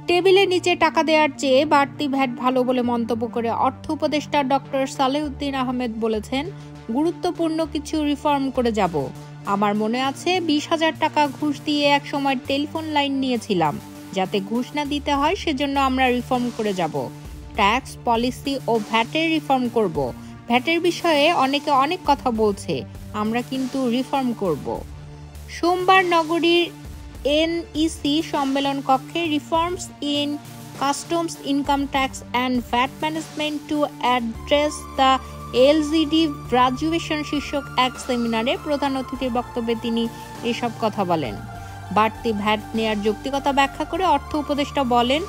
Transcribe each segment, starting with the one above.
টেবিলের নিচে টাকা দেওয়ার চেয়ে বাড়তি ভ্যাট ভালো বলে মন্তব্য করে অর্থ উপদেষ্টা ডক্টর সালেউদ্দিন আহমেদ বলেছেন, গুরুত্বপূর্ণ কিছু রিফর্ম করে যাব। আমার মনে আছে 20,000 টাকা ঘুষ দিয়ে এক সময় টেলিফোন লাইন নিয়েছিলাম। যাতে ঘুষ না দিতে হয় সেজন্য আমরা রিফর্ম করে যাব। ট্যাক্স পলিসি ও ভ্যাটের রিফর্ম করব। ভ্যাটের বিষয়ে অনেকে অনেক কথা বলছে, আমরা কিন্তু রিফর্ম করব। সোমবার নগরীর এনইসি সম্মেলন কক্ষে reforms in customs income tax and VAT management to address the LGD graduation শীর্ষক এক সেমিনারে প্রধান অতিথির বক্তব্যে তিনি এসব কথা বলেন। বাড়তি ভ্যাট নেয়ার যৌক্তিকতা ব্যাখ্যা করে অর্থ উপদেষ্টা বলেন,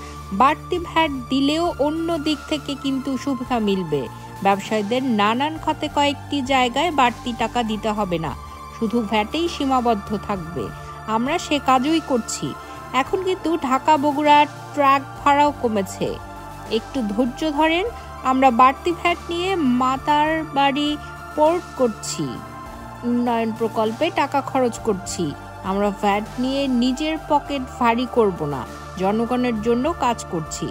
বাড়তি ভ্যাট দিলেও অন্য দিক থেকে কিন্তু সুবিধা মিলবে। ব্যবসায়ীদের নানান খাতে কয়েকটি জায়গায় বাড়তি টাকা দিতে হবে না, শুধু ভ্যাটেই সীমাবদ্ধ থাকবে। আমরা সে কাজই করছি। এখন কিন্তু ঢাকা বগুড়া ট্রাক ভাড়াও কমেছে। একটু ধৈর্য ধরেন, আমরা বাড়তি ভ্যাট নিয়ে মাতারবাড়ি পোর্ট করছি, উন্নয়ন প্রকল্পে টাকা খরচ করছি। আমরা ভ্যাট নিয়ে নিজের পকেট ভারী করব না, জনগণের জন্য কাজ করছি।